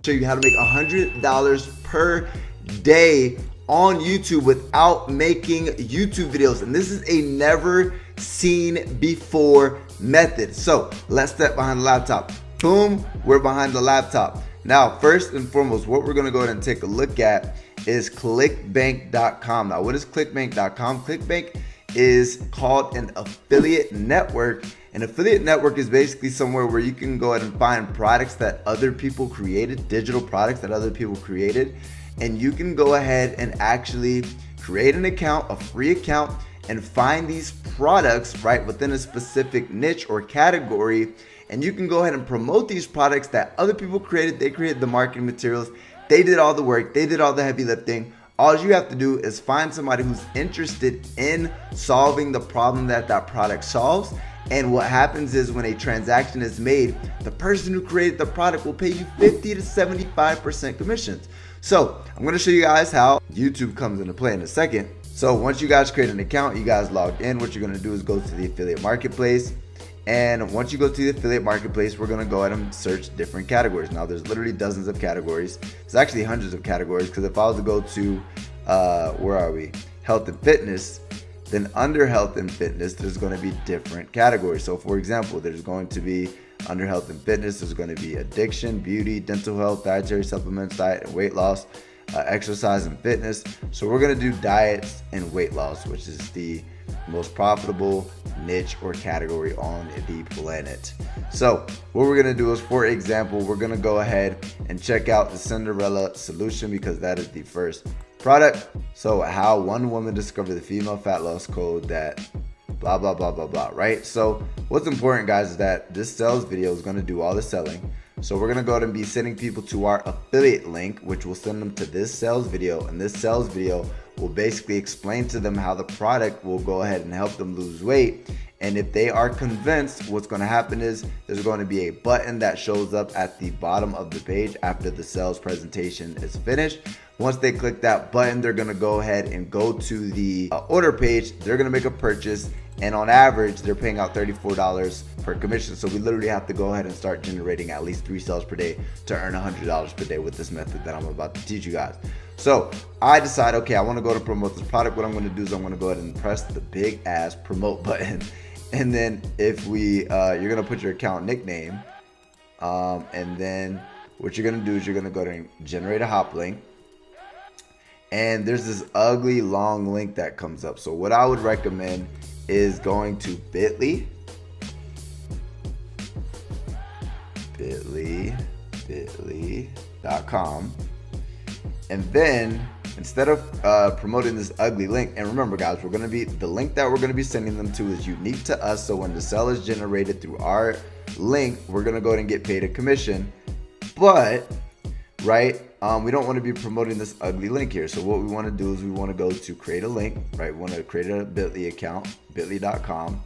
show you how to make $100 per day on YouTube without making YouTube videos. And this is a never seen before method. So let's step behind the laptop. Boom, we're behind the laptop. Now, first and foremost, what we're gonna go ahead and take a look at is clickbank.com. Now, what is clickbank.com? Clickbank is called an affiliate network. An affiliate network is basically somewhere where you can go ahead and find products that other people created, digital products that other people created, and you can go ahead and actually create an account, a free account, and find these products right within a specific niche or category, and you can go ahead and promote these products that other people created. They created the marketing materials, they did all the work, they did all the heavy lifting. All you have to do is find somebody who's interested in solving the problem that that product solves. And what happens is when a transaction is made, the person who created the product will pay you 50 to 75% commissions. So I'm going to show you guys how YouTube comes into play in a second. So once you guys create an account, you guys log in, what you're going to do is go to the affiliate marketplace. And once you go to the affiliate marketplace, we're going to go ahead and search different categories. Now there's literally dozens of categories. There's actually hundreds of categories, because if I was to go to, where are we? Health and fitness, then under health and fitness, there's going to be different categories. So for example, there's going to be under health and fitness, there's going to be addiction, beauty, dental health, dietary supplements, diet and weight loss, exercise and fitness. So we're going to do diets and weight loss, which is the most profitable niche or category on the planet. So what we're going to do is, for example, we're going to go ahead and check out the Cinderella solution, because that is the first product. So how one woman discovered the female fat loss code that blah blah blah blah blah, right? So what's important, guys, is that this sales video is going to do all the selling. So we're going to go ahead and be sending people to our affiliate link, which will send them to this sales video, and this sales video will basically explain to them how the product will go ahead and help them lose weight. And if they are convinced, what's going to happen is there's going to be a button that shows up at the bottom of the page after the sales presentation is finished. Once they click that button, they're going to go ahead and go to the order page. They're going to make a purchase, and on average, they're paying out $34 per commission. So we literally have to go ahead and start generating at least 3 sales per day to earn $100 per day with this method that I'm about to teach you guys. So I decide, okay, I want to go to promote this product. What I'm going to do is I'm going to go ahead and press the big ass promote button. And then if we, you're going to put your account nickname. And then what you're going to do is you're going to go ahead and generate a hop link. And there's this ugly long link that comes up. So what I would recommend is going to bit.ly.com, and then instead of promoting this ugly link, and remember guys, we're going to be, the link that we're going to be sending them to is unique to us. So when the sale is generated through our link, we're going to go ahead and get paid a commission. But right, we don't want to be promoting this ugly link here. So what we want to do is we want to go to create a link, right? We want to create a bit.ly account, bit.ly.com.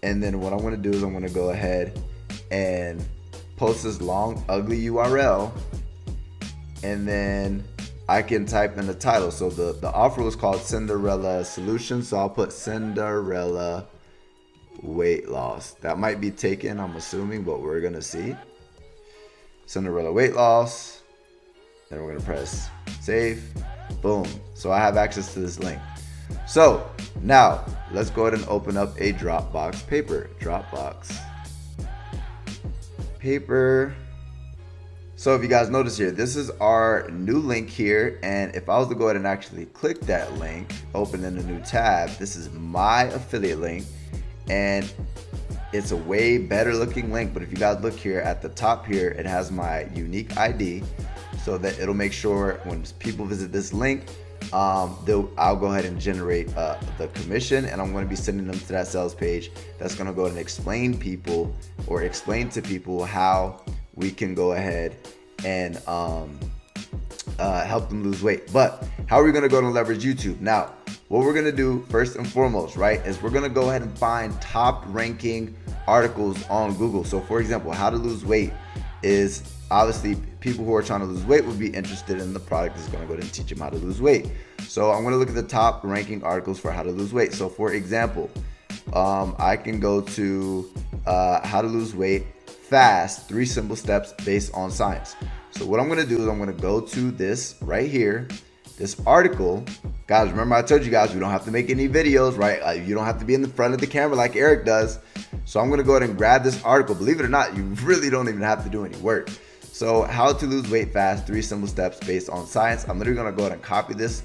And then what I'm going to do is I'm going to go ahead and post this long, ugly URL. And then I can type in the title. So the offer was called Cinderella Solution. So I'll put Cinderella weight loss. That might be taken, I'm assuming, but we're going to see. Cinderella weight loss. Then we're going to press save. Boom. So I have access to this link. So now let's go ahead and open up a Dropbox paper. Dropbox paper. So if you guys notice here, this is our new link here. And if I was to go ahead and actually click that link, open in a new tab, this is my affiliate link. And it's a way better looking link. But if you guys look here at the top here, it has my unique ID. So that it'll make sure when people visit this link, I'll go ahead and generate the commission, and I'm going to be sending them to that sales page that's going to go ahead and explain to people how we can go ahead and help them lose weight. But how are we going to go and leverage YouTube? Now, what we're going to do first and foremost, right, is we're going to go ahead and find top ranking articles on Google. So for example, how to lose weight is obviously people who are trying to lose weight would be interested in the product that's going to go ahead and teach them how to lose weight. So I'm going to look at the top ranking articles for how to lose weight. So for example, I can go to how to lose weight fast, 3 simple steps based on science. So what I'm gonna do is I'm gonna go to this right here, this article. Guys, remember I told you guys we don't have to make any videos, right? You don't have to be in the front of the camera like Eric does. So I'm gonna go ahead and grab this article. Believe it or not, you really don't even have to do any work. So how to lose weight fast, 3 simple steps based on science. I'm literally gonna go ahead and copy this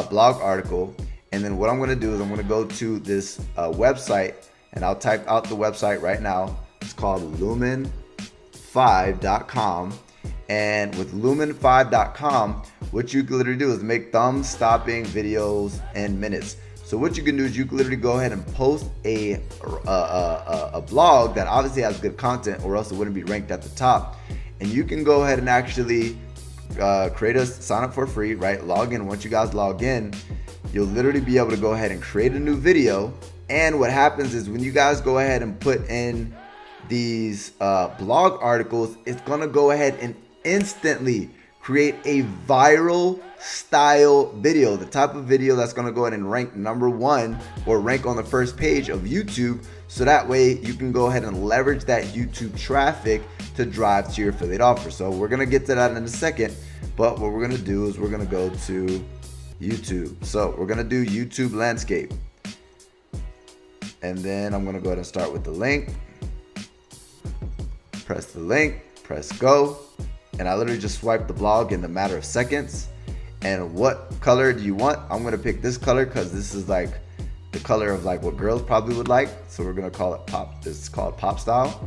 blog article. And then what I'm gonna do is I'm gonna go to this website, and I'll type out the website right now. It's called lumen5.com. And with lumen5.com, what you can literally do is make thumb stopping videos in minutes. So what you can do is you can literally go ahead and post a blog that obviously has good content, or else it wouldn't be ranked at the top. And you can go ahead and actually sign up for free, right? Log in. Once you guys log in, you'll literally be able to go ahead and create a new video. And what happens is when you guys go ahead and put in these blog articles, it's gonna go ahead and instantly create a viral style video, the type of video that's going to go ahead and rank #1 or rank on the first page of YouTube. So that way you can go ahead and leverage that YouTube traffic to drive to your affiliate offer. So we're going to get to that in a second, but what we're going to do is we're going to go to YouTube. So we're going to do YouTube landscape, and then I'm going to go ahead and start with the link. Press the link, press go. And I literally just swipe the blog in a matter of seconds. And what color do you want? I'm gonna pick this color because this is like the color of like what girls probably would like. So we're gonna call it pop. This is called pop style.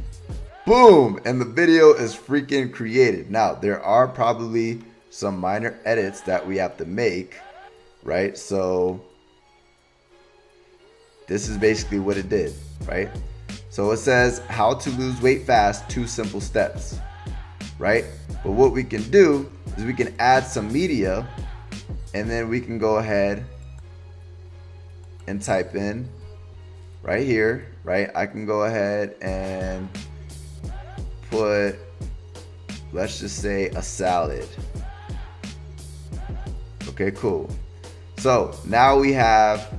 Boom! And the video is freaking created. Now there are probably some minor edits that we have to make, right? So this is basically what it did, right? So it says how to lose weight fast, 2 simple steps. Right? But what we can do is we can add some media, and then we can go ahead and type in right here, right? I can go ahead and put, let's just say, a salad. Okay, cool. So now we have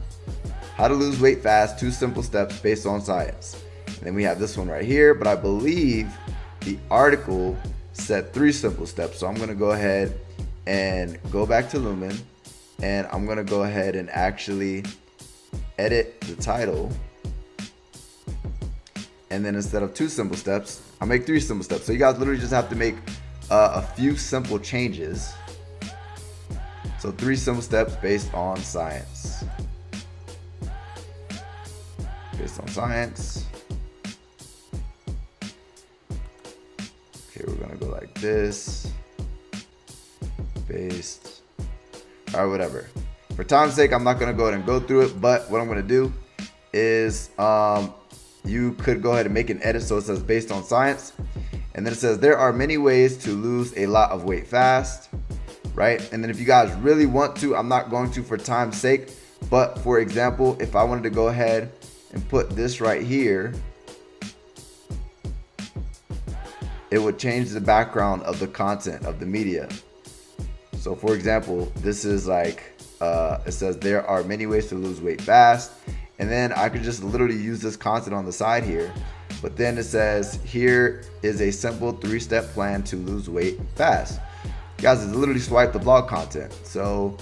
how to lose weight fast, 2 simple steps based on science. And then we have this one right here, but I believe the article said 3 simple steps. So I'm going to go ahead and go back to Lumen, and I'm going to go ahead and actually edit the title. And then instead of 2 simple steps, I'll make 3 simple steps. So you guys literally just have to make a few simple changes. So 3 simple steps based on science. Based on science. Okay, we're gonna go like this. Based. Alright, whatever. For time's sake, I'm not gonna go ahead and go through it, but what I'm gonna do is you could go ahead and make an edit. So it says based on science, and then it says there are many ways to lose a lot of weight fast, right? And then if you guys really want to, I'm not going to for time's sake, but for example, if I wanted to go ahead and put this right here, it would change the background of the content of the media. So for example, this is like it says there are many ways to lose weight fast, and then I could just literally use this content on the side here, but then it says here is a simple 3-step plan to lose weight fast. Guys, it's literally swipe the blog content. So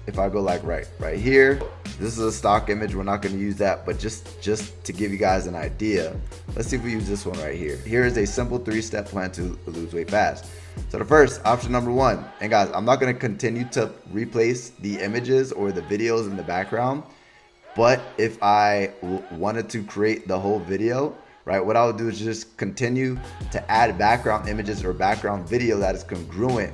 if I go like right here, this is a stock image, we're not going to use that, but just to give you guys an idea, let's see if we use this one right here. Here is a simple 3-step plan to lose weight fast. So the first option, number 1, and guys, I'm not going to continue to replace the images or the videos in the background, but if I wanted to create the whole video, right, what I would do is just continue to add background images or background video that is congruent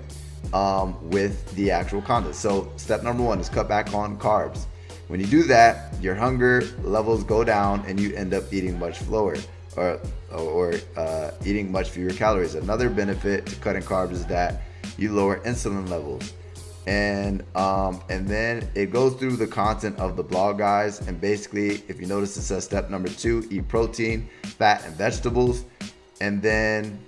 with the actual content. So step number 1 is cut back on carbs. When you do that, your hunger levels go down and you end up eating much slower, or eating much fewer calories. Another benefit to cutting carbs is that you lower insulin levels. And then it goes through the content of the blog, guys. And basically, if you notice, it says step number 2, eat protein, fat, and vegetables. And then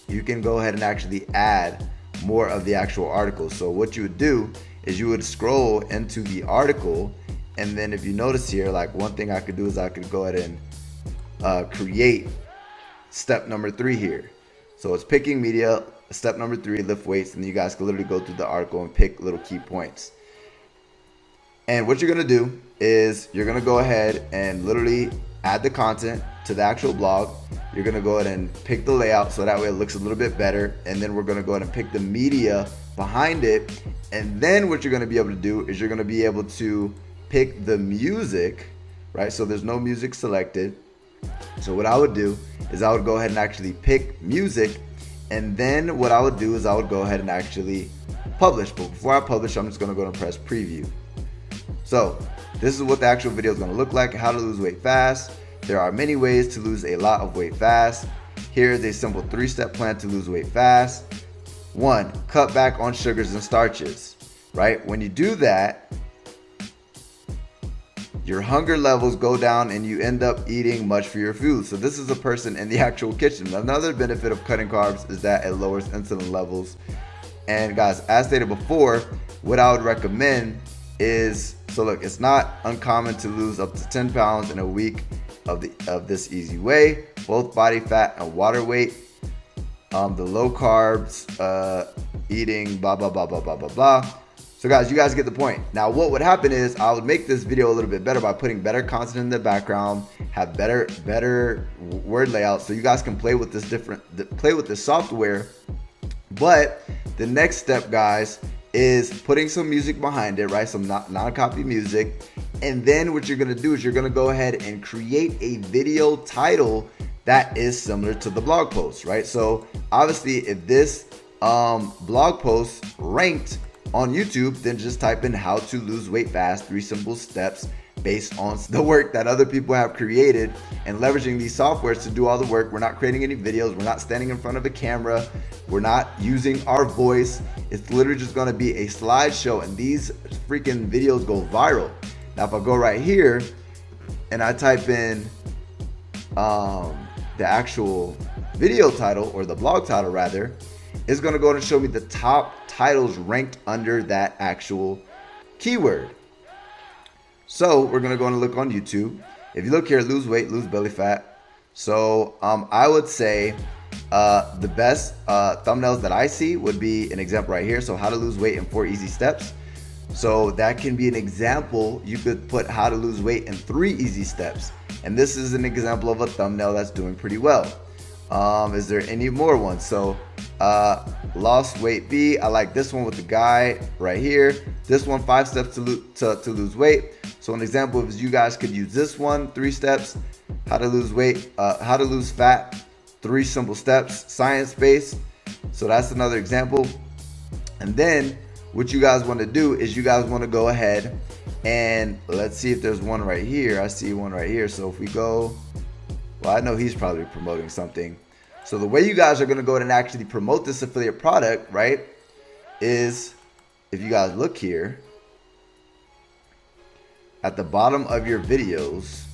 you can go ahead and actually add more of the actual article. So what you would do is you would scroll into the article, and then if you notice here, like one thing I could do is I could go ahead and create step number 3 here. So it's picking media, step number 3, lift weights, and you guys can literally go through the article and pick little key points. And what you're gonna do is you're gonna go ahead and literally add the content to the actual blog. You're gonna go ahead and pick the layout so that way it looks a little bit better. And then we're gonna go ahead and pick the media behind it. And then what you're gonna be able to do is you're gonna be able to pick the music, right? So there's no music selected. So what I would do is I would go ahead and actually pick music. And then what I would do is I would go ahead and actually publish. But before I publish, I'm just gonna go and press preview. So this is what the actual video is going to look like. How to lose weight fast. There are many ways to lose a lot of weight fast. Here is a simple 3-step plan to lose weight fast. 1, cut back on sugars and starches, right? When you do that, your hunger levels go down and you end up eating much for your food. So this is a person in the actual kitchen. Another benefit of cutting carbs is that it lowers insulin levels. And guys, as stated before, what I would recommend is, so look, it's not uncommon to lose up to 10 pounds in a week of this easy way, both body fat and water weight. The low carbs, eating, blah, blah, blah, blah, blah, blah, blah. So guys, you guys get the point. Now what would happen is I would make this video a little bit better by putting better content in the background, have better word layout, so you guys can play with this software. But the next step, guys, is putting some music behind it, right? Some non-copy music. And then what you're gonna do is you're gonna go ahead and create a video title that is similar to the blog post, right? So obviously if this blog post ranked on YouTube, then just type in how to lose weight fast, 3 simple steps based on the work that other people have created, and leveraging these softwares to do all the work. We're not creating any videos. We're not standing in front of a camera. We're not using our voice. It's literally just going to be a slideshow, and these freaking videos go viral. Now, if I go right here and I type in the actual video title, or the blog title rather, it's going to go and show me the top titles ranked under that actual keyword. So we're gonna go and look on YouTube. If you look here, lose weight, lose belly fat. So I would say the best thumbnails that I see would be an example right here. So how to lose weight in 4 easy steps. So that can be an example. You could put how to lose weight in 3 easy steps. And this is an example of a thumbnail that's doing pretty well. Is there any more ones? So lost weight B. I like this one with the guy right here. This one, 5 steps to lose weight. So an example is you guys could use this one, 3 steps, how to lose weight, how to lose fat, 3 simple steps, science-based. So that's another example. And then what you guys want to do is you guys want to go ahead and let's see if there's one right here. I see one right here. So if we go, well, I know he's probably promoting something. So the way you guys are going to go ahead and actually promote this affiliate product, right, is if you guys look here at the bottom of your videos.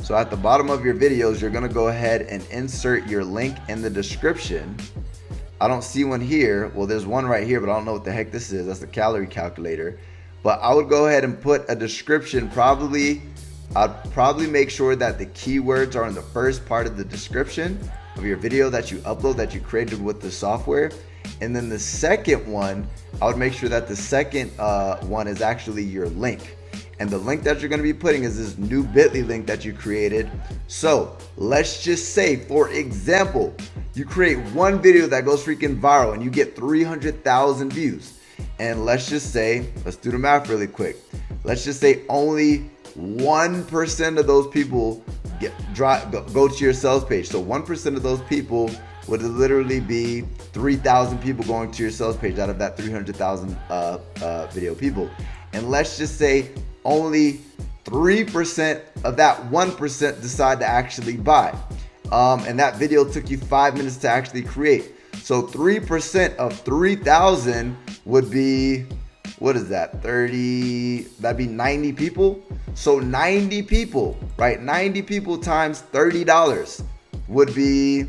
So at the bottom of your videos, you're going to go ahead and insert your link in the description. I don't see one here. Well, there's one right here, but I don't know what the heck this is. That's the calorie calculator. But I would go ahead and put a description. I'd probably make sure that the keywords are in the first part of the description of your video that you upload, that you created with the software. And then the second one, I would make sure that the second one is actually your link. And the link that you're going to be putting is this new bit.ly link that you created. So let's just say, for example, you create one video that goes freaking viral and you get 300,000 views. And let's just say, let's do the math really quick. Let's just say only 1% of those people go to your sales page. So 1% of those people would literally be 3,000 people going to your sales page out of that 300,000 video people. And let's just say only 3% of that 1% decide to actually buy. And that video took you 5 minutes to actually create. So 3% of 3,000 would be, what is that? 30, that'd be 90 people. So 90 people, right? 90 people times $30 would be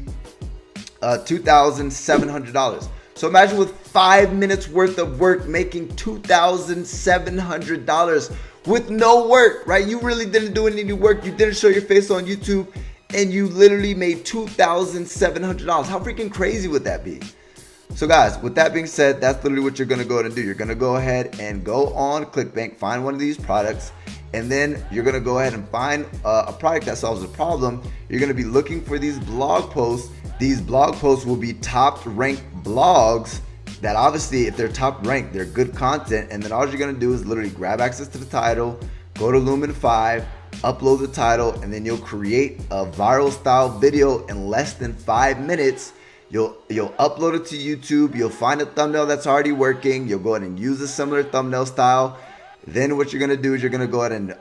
$2,700. So imagine with 5 minutes worth of work making $2,700 with no work, right? You really didn't do any work. You didn't show your face on YouTube. and you literally made $2,700. How freaking crazy would that be? So guys, with that being said, that's literally what you're going to go ahead and do. You're going to go ahead and go on ClickBank, find one of these products, and then you're going to go ahead and find a product that solves a problem. You're going to be looking for these blog posts. These blog posts will be top ranked blogs that obviously, if they're top ranked, they're good content. And then all you're going to do is literally grab access to the title, go to Lumen 5, upload the title, and then you'll create a viral style video in less than 5 minutes. You'll upload it to YouTube. You'll find a thumbnail that's already working. You'll go ahead and use a similar thumbnail style. Then what you're gonna do is you're gonna go ahead and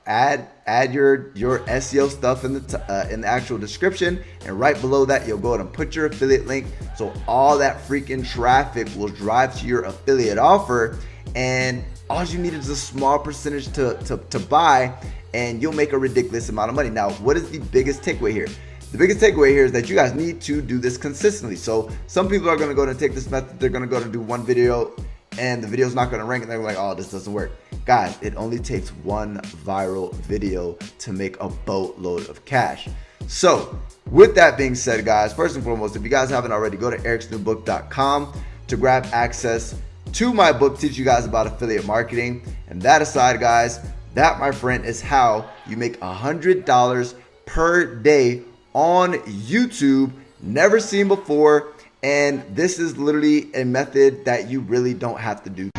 add your SEO stuff in the actual description, and right below that you'll go ahead and put your affiliate link. So all that freaking traffic will drive to your affiliate offer, and all you need is a small percentage to buy, and you'll make a ridiculous amount of money. Now, what is the biggest takeaway here? The biggest takeaway here is that you guys need to do this consistently. So some people are going to go and take this method. They're going to go and do one video and the video's not going to rank, and they're like, oh, this doesn't work. Guys, it only takes one viral video to make a boatload of cash. So with that being said, guys, first and foremost, if you guys haven't already, go to ericsnewbook.com to grab access to my book, teach you guys about affiliate marketing. And that aside, guys, that, my friend, is how you make $100 per day on YouTube, never seen before. And this is literally a method that you really don't have to do.